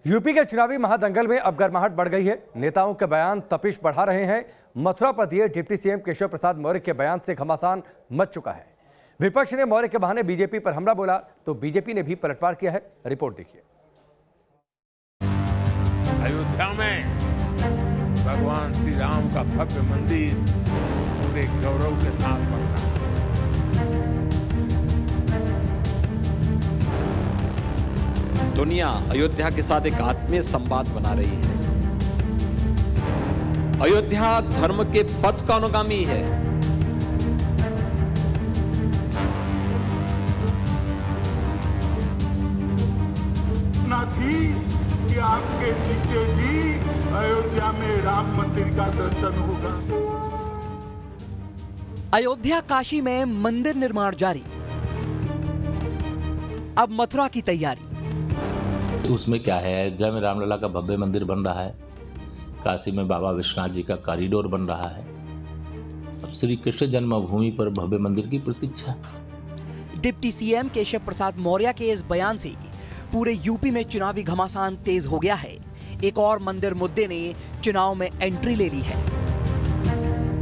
UP के चुनावी महादंगल में अब गर्माहट बढ़ गई है। नेताओं के बयान तपिश बढ़ा रहे हैं। मथुरा पर दिए डिप्टी सीएम केशव प्रसाद मौर्य के बयान से घमासान मच चुका है। विपक्ष ने मौर्य के बहाने बीजेपी पर हमला बोला तो बीजेपी ने भी पलटवार किया है। रिपोर्ट देखिए। अयोध्या में भगवान श्री राम का भव्य मंदिर पूरे गौरव के साथ बन रहा है। दुनिया अयोध्या के साथ एक आत्मीय संवाद बना रही है। अयोध्या धर्म के पथ का अनुगामी है। थी कि आपके जीते जी अयोध्या में राम मंदिर का दर्शन होगा। अयोध्या काशी में मंदिर निर्माण जारी, अब मथुरा की तैयारी। उसमें क्या है, अयोध्या में रामलला का भव्य मंदिर बन रहा है, काशी में बाबा विश्वनाथ जी का कॉरिडोर बन रहा है। अब श्री कृष्ण जन्मभूमि पर भव्य मंदिर की प्रतीक्षा। डिप्टी सीएम केशव प्रसाद मौर्य के इस बयान से पूरे यूपी में चुनावी घमासान तेज हो गया है। एक और मंदिर मुद्दे ने चुनाव में एंट्री ले ली है।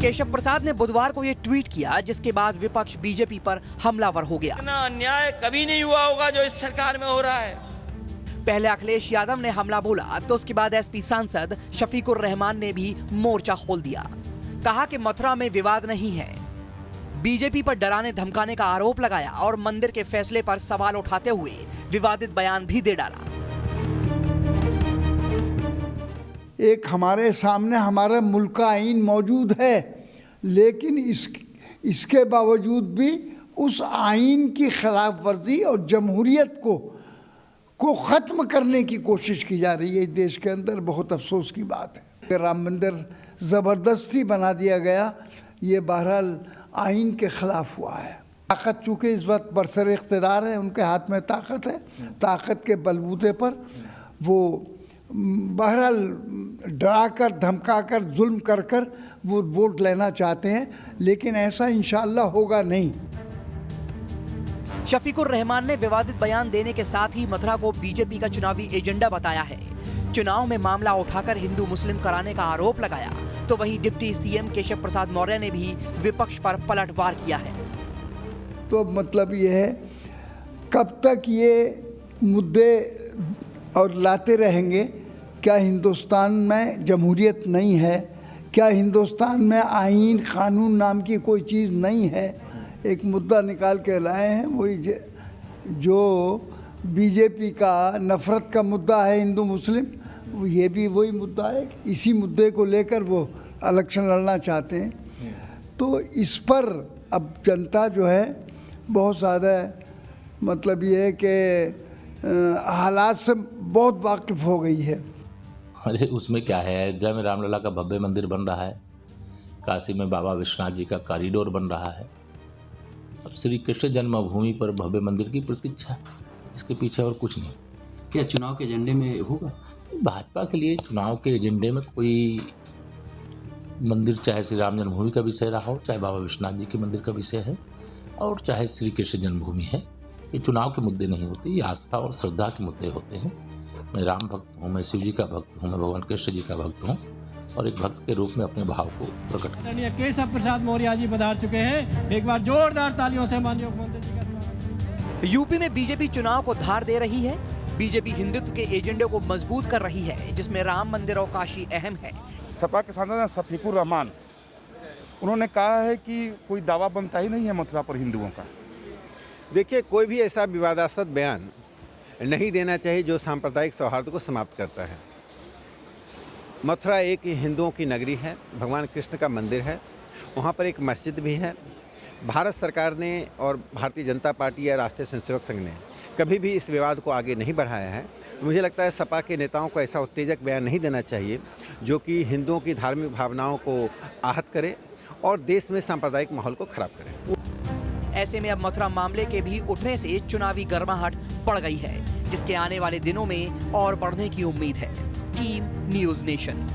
केशव प्रसाद ने बुधवार को यह ट्वीट किया, जिसके बाद विपक्ष बीजेपी पर हमलावर हो गया। इतना अन्याय कभी नहीं हुआ होगा जो इस सरकार में हो रहा है। पहले अखिलेश यादव ने हमला बोला तो उसके बाद एसपी सांसद शफीकुर रहमान ने भी मोर्चा खोल दिया। कहा कि मथुरा में विवाद नहीं है। बीजेपी पर डराने धमकाने का आरोप लगाया और मंदिर के फैसले पर सवाल उठाते हुए विवादित बयान भी दे डाला। एक हमारे सामने हमारे मुल्क का आईन मौजूद है, लेकिन इसके बावजूद भी उस आईन की खिलाफ वर्जी और जमहूरियत को ख़त्म करने की कोशिश की जा रही है। देश के अंदर बहुत अफसोस की बात है। राम मंदिर ज़बरदस्ती बना दिया गया, ये बहरहाल आइन के ख़िलाफ़ हुआ है। ताकत चूँकि इस वक्त बरसर इख्तिदार है, उनके हाथ में ताकत है, ताकत के बलबूते पर वो बहरहाल डरा कर धमका कर जुल्म कर वो वोट लेना चाहते हैं, लेकिन ऐसा इंशाअल्लाह होगा नहीं। शफीकुर रहमान ने विवादित बयान देने के साथ ही मथुरा को बीजेपी का चुनावी एजेंडा बताया है। चुनाव में मामला उठाकर हिंदू मुस्लिम कराने का आरोप लगाया, तो वहीं डिप्टी सीएम केशव प्रसाद मौर्य ने भी विपक्ष पर पलटवार किया है। तो मतलब ये है, कब तक ये मुद्दे और लाते रहेंगे? क्या हिंदुस्तान में जमहूरियत नहीं है? क्या हिंदुस्तान में आईन कानून नाम की कोई चीज़ नहीं है? एक मुद्दा निकाल के लाए हैं, वही जो बीजेपी का नफरत का मुद्दा है हिंदू मुस्लिम, ये भी वही मुद्दा है। इसी मुद्दे को लेकर वो इलेक्शन लड़ना चाहते हैं। तो इस पर अब जनता जो है बहुत ज़्यादा मतलब ये है कि हालात से बहुत वाकिफ़ हो गई है। अरे उसमें क्या है, अयोध्या में रामलला का भव्य मंदिर बन रहा है, काशी में बाबा विश्वनाथ जी का कॉरिडोर बन रहा है। अब श्री कृष्ण जन्मभूमि पर भव्य मंदिर की प्रतीक्षा, इसके पीछे और कुछ नहीं। क्या चुनाव के एजेंडे में होगा? भाजपा के लिए चुनाव के एजेंडे में कोई मंदिर, चाहे श्री राम जन्मभूमि का विषय रहा हो, चाहे बाबा विश्वनाथ जी के मंदिर का विषय है, और चाहे श्री कृष्ण जन्मभूमि है, ये चुनाव के मुद्दे नहीं होते, ये आस्था और श्रद्धा के मुद्दे होते हैं। मैं राम भक्त हूँ, मैं शिव जी का भक्त हूँ, मैं भगवान कृष्ण जी का भक्त हूँ, और एक भक्त के रूप में अपने भाव को प्रकट करता हूं। केशव प्रसाद मौर्य जी पधार चुके हैं। एक बार जोरदार तालियों से माननीय मुख्यमंत्री जी का स्वागत। यूपी में बीजेपी चुनाव को धार दे रही है। बीजेपी हिंदुत्व के एजेंडे को मजबूत कर रही है, जिसमें राम मंदिर और काशी अहम है। सपा के सांसद शफीकुर रहमान, उन्होंने कहा है कि कोई दावा बनता ही नहीं है मथुरा पर हिंदुओं का। देखिए, कोई भी ऐसा विवादास्पद बयान नहीं देना चाहिए जो सांप्रदायिक सौहार्द को समाप्त करता है। मथुरा एक हिंदुओं की नगरी है, भगवान कृष्ण का मंदिर है, वहाँ पर एक मस्जिद भी है। भारत सरकार ने और भारतीय जनता पार्टी या राष्ट्रीय स्वयंसेवक संघ ने कभी भी इस विवाद को आगे नहीं बढ़ाया है। तो मुझे लगता है सपा के नेताओं को ऐसा उत्तेजक बयान नहीं देना चाहिए जो कि हिंदुओं की धार्मिक भावनाओं को आहत करे और देश में सांप्रदायिक माहौल को खराब करे। ऐसे में अब मथुरा मामले के भी उठने से चुनावी गर्माहट बढ़ गई है, जिसके आने वाले दिनों में और बढ़ने की उम्मीद है। Team news nation.